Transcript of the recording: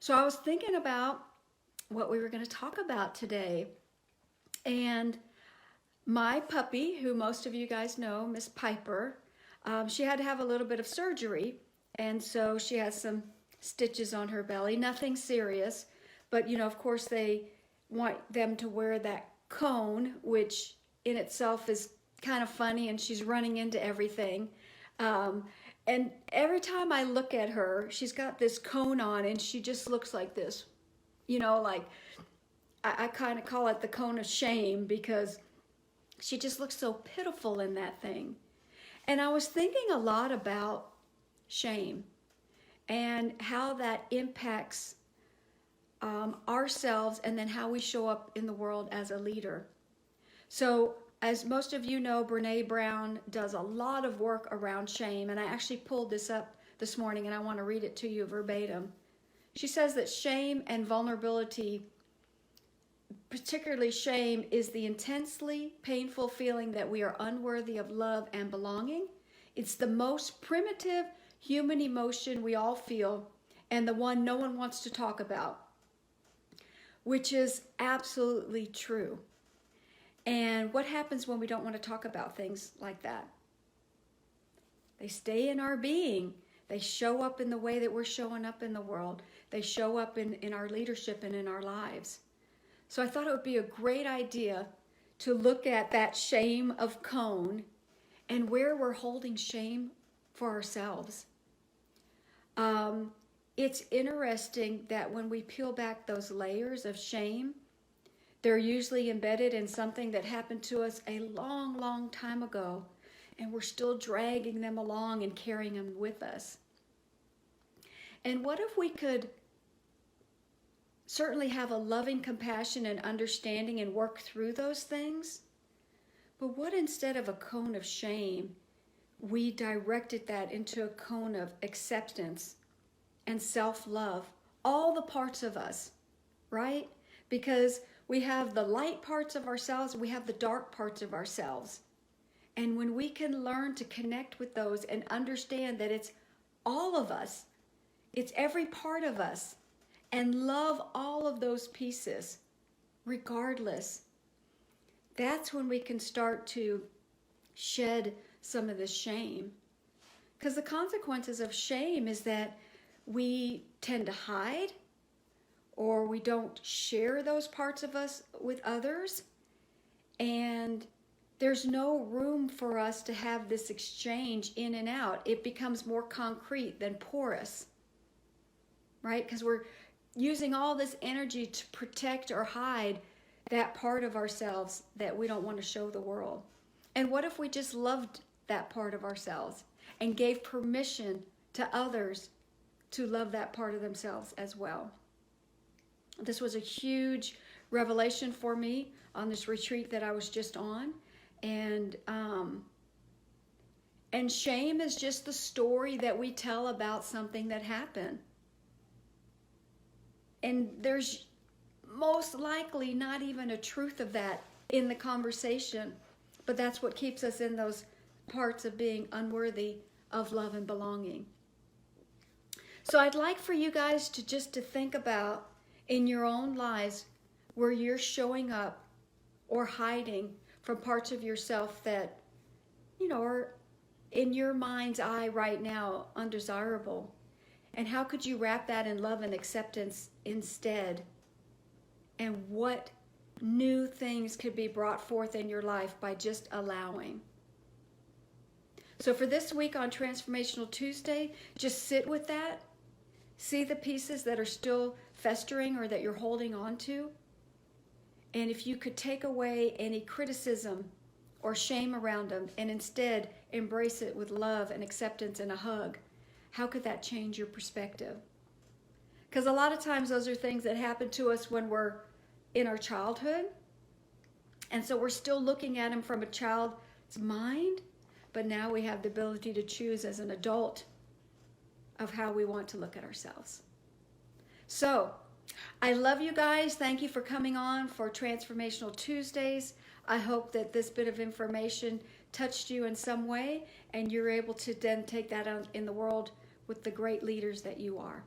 So I was thinking about what we were going to talk about today. And my puppy, who most of you guys know, Miss Piper, she had to have a little bit of surgery. And so she has some stitches on her belly, nothing serious. But, of course, they want them to wear that cone, which in itself is kind of funny, and she's running into everything. Um, and every time I look at her, she's got this cone on, and she just looks like this. Like I kind of call it the cone of shame because she just looks so pitiful in that thing. And I was thinking a lot about shame and how that impacts ourselves and then how we show up in the world as a leader. So as most of you know, Brene Brown does a lot of work around shame, and I actually pulled this up this morning and I want to read it to you verbatim. She says that shame and vulnerability, particularly shame, is the intensely painful feeling that we are unworthy of love and belonging. It's the most primitive human emotion we all feel, and the one no one wants to talk about, which is absolutely true. And what happens when we don't want to talk about things like that? They stay in our being. They show up in the way that we're showing up in the world. They show up in our leadership and in our lives. So I thought it would be a great idea to look at that shame of cone and where we're holding shame for ourselves. It's interesting that when we peel back those layers of shame, they're usually embedded in something that happened to us a long, long time ago, and we're still dragging them along and carrying them with us. And what if we could certainly have a loving compassion and understanding and work through those things? But what instead of a cone of shame, we directed that into a cone of acceptance and self-love, all the parts of us, right? Because we have the light parts of ourselves, we have the dark parts of ourselves. And when we can learn to connect with those and understand that it's all of us, it's every part of us, and love all of those pieces, regardless, that's when we can start to shed some of this shame. Because the consequences of shame is that we tend to hide, or we don't share those parts of us with others, and there's no room for us to have this exchange in and out. It becomes more concrete than porous, right? Because we're using all this energy to protect or hide that part of ourselves that we don't want to show the world. And what if we just loved that part of ourselves and gave permission to others to love that part of themselves as well? This was a huge revelation for me on this retreat that I was just on. And shame is just the story that we tell about something that happened. And there's most likely not even a truth of that in the conversation, but that's what keeps us in those parts of being unworthy of love and belonging. So I'd like for you guys to think about in your own lives where you're showing up or hiding from parts of yourself that, are in your mind's eye right now undesirable. And how could you wrap that in love and acceptance instead? And what new things could be brought forth in your life by just allowing? So for this week on Transformational Tuesday, just sit with that. See the pieces that are still festering or that you're holding on to. And if you could take away any criticism or shame around them and instead embrace it with love and acceptance and a hug, how could that change your perspective? Because a lot of times those are things that happen to us when we're in our childhood. And so we're still looking at them from a child's mind, but now we have the ability to choose as an adult of how we want to look at ourselves. So, I love you guys. Thank you for coming on for Transformational Tuesdays. I hope that this bit of information touched you in some way and you're able to then take that out in the world with the great leaders that you are.